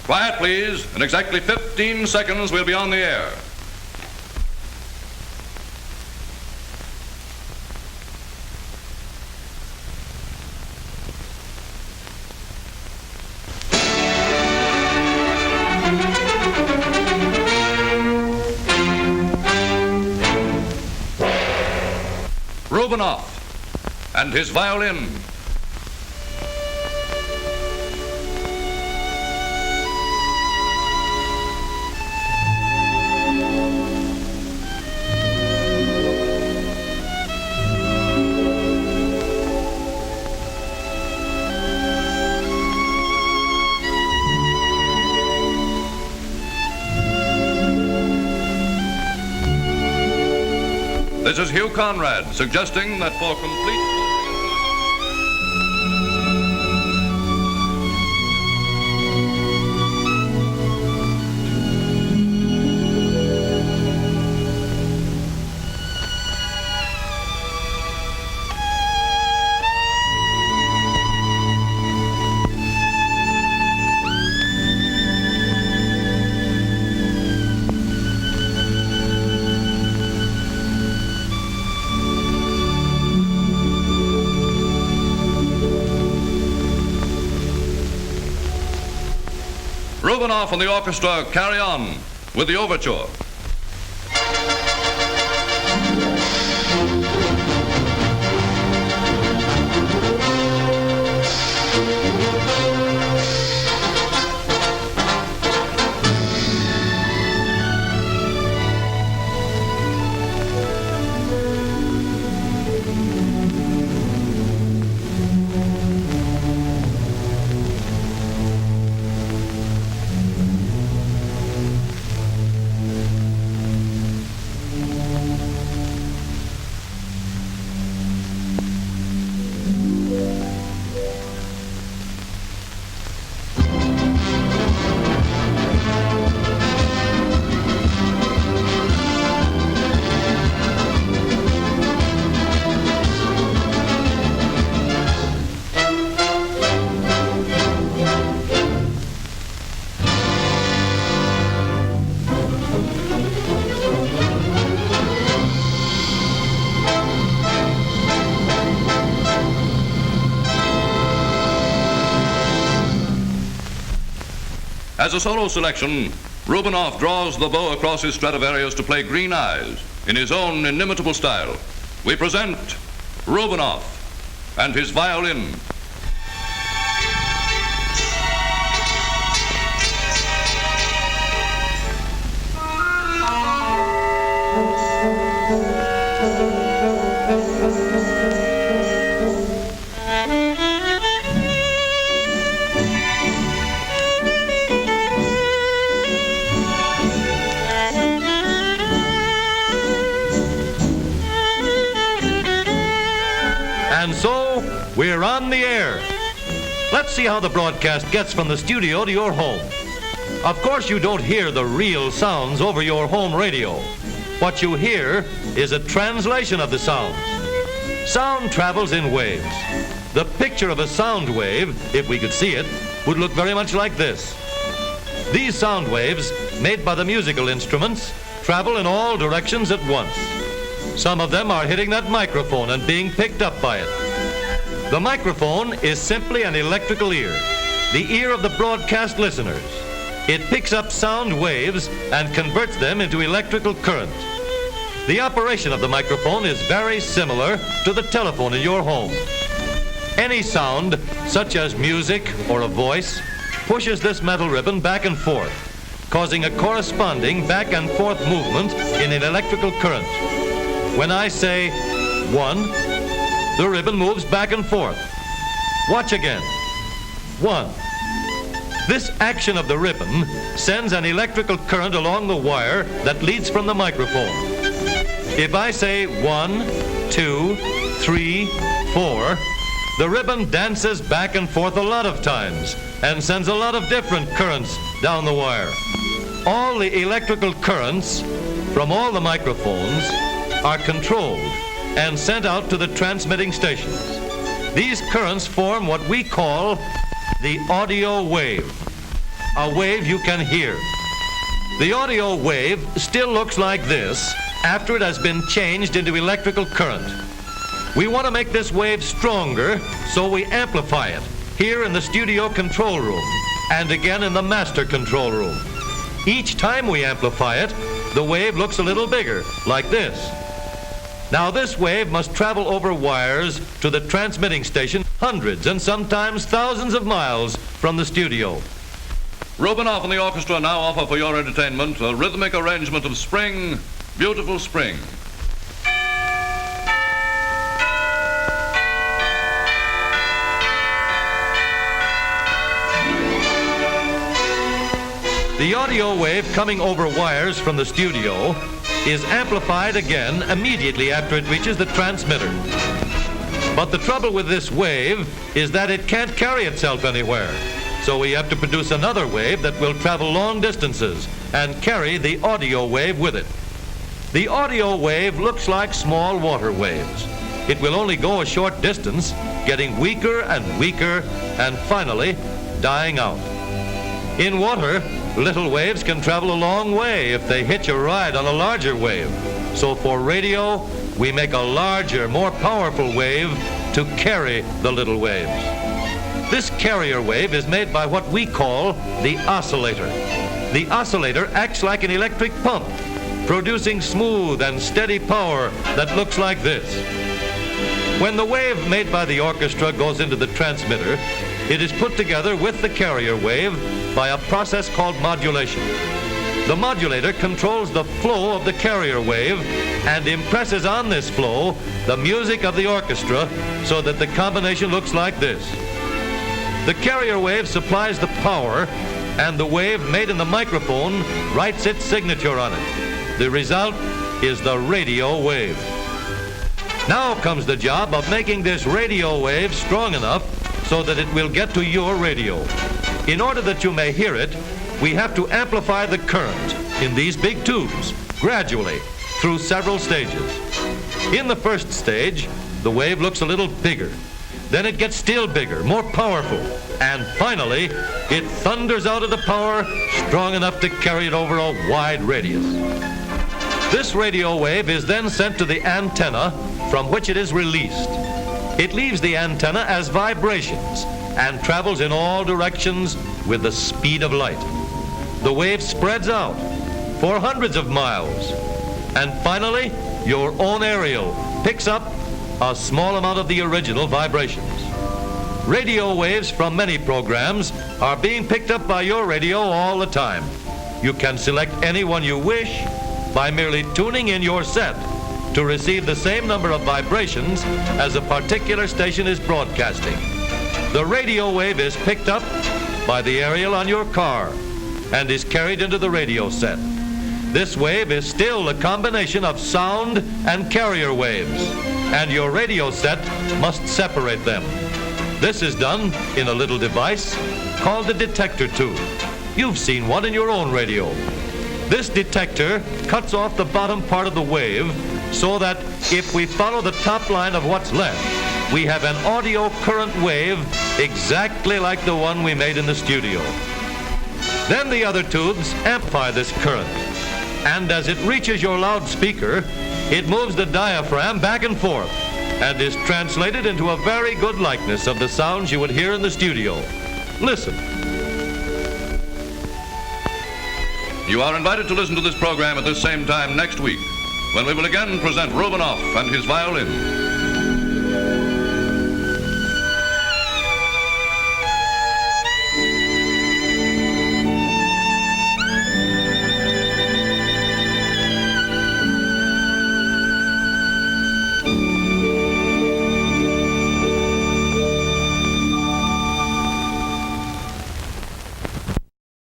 Quiet, please. In exactly 15 seconds, we'll be on the air. Rubinoff and his violin. This is Hugh Conrad suggesting that for complete... Rubinoff and the orchestra carry on with the overture. As a solo selection, Rubinoff draws the bow across his Stradivarius to play Green Eyes in his own inimitable style. We present Rubinoff and his violin. And so, we're on the air. Let's see how the broadcast gets from the studio to your home. Of course, you don't hear the real sounds over your home radio. What you hear is a translation of the sounds. Sound travels in waves. The picture of a sound wave, if we could see it, would look very much like this. These sound waves, made by the musical instruments, travel in all directions at once. Some of them are hitting that microphone and being picked up by it. The microphone is simply an electrical ear, the ear of the broadcast listeners. It picks up sound waves and converts them into electrical current. The operation of the microphone is very similar to the telephone in your home. Any sound, such as music or a voice, pushes this metal ribbon back and forth, causing a corresponding back and forth movement in an electrical current. When I say 1, the ribbon moves back and forth. Watch again. 1. This action of the ribbon sends an electrical current along the wire that leads from the microphone. If I say 1, 2, 3, 4, the ribbon dances back and forth a lot of times and sends a lot of different currents down the wire. All the electrical currents from all the microphones are controlled and sent out to the transmitting stations. These currents form what we call the audio wave. a wave you can hear. The audio wave still looks like this after it has been changed into electrical current. We want to make this wave stronger, so we amplify it here in the studio control room and again in the master control room. Each time we amplify it, the wave looks a little bigger, like this. Now this wave must travel over wires to the transmitting station hundreds and sometimes thousands of miles from the studio. Rubinoff and the orchestra now offer for your entertainment a rhythmic arrangement of Spring, Beautiful Spring. The audio wave coming over wires from the studio is amplified again immediately after it reaches the transmitter. But the trouble with this wave is that it can't carry itself anywhere. So we have to produce another wave that will travel long distances and carry the audio wave with it. The audio wave looks like small water waves. It will only go a short distance, getting weaker and weaker, and finally dying out. In water, little waves can travel a long way if they hitch a ride on a larger wave. So for radio, we make a larger, more powerful wave to carry the little waves. This carrier wave is made by what we call the oscillator. The oscillator acts like an electric pump, producing smooth and steady power that looks like this. When the wave made by the orchestra goes into the transmitter, it is put together with the carrier wave by a process called modulation. The modulator controls the flow of the carrier wave and impresses on this flow the music of the orchestra so that the combination looks like this. The carrier wave supplies the power, and the wave made in the microphone writes its signature on it. The result is the radio wave. Now comes the job of making this radio wave strong enough so that it will get to your radio. In order that you may hear it, we have to amplify the current in these big tubes gradually through several stages. In the first stage, the wave looks a little bigger. Then it gets still bigger, more powerful, and finally, it thunders out of the power strong enough to carry it over a wide radius. This radio wave is then sent to the antenna from which it is released. It leaves the antenna as vibrations and travels in all directions with the speed of light. The wave spreads out for hundreds of miles, and finally, your own aerial picks up a small amount of the original vibrations. Radio waves from many programs are being picked up by your radio all the time. You can select any one you wish by merely tuning in your set to receive the same number of vibrations as a particular station is broadcasting. The radio wave is picked up by the aerial on your car and is carried into the radio set. This wave is still a combination of sound and carrier waves, and your radio set must separate them. This is done in a little device called a detector tube. You've seen one in your own radio. This detector cuts off the bottom part of the wave so that if we follow the top line of what's left, we have an audio current wave exactly like the one we made in the studio. Then the other tubes amplify this current, and as it reaches your loudspeaker, it moves the diaphragm back and forth and is translated into a very good likeness of the sounds you would hear in the studio. Listen. You are invited to listen to this program at this same time next week, when we will again present Rubinoff and his violin.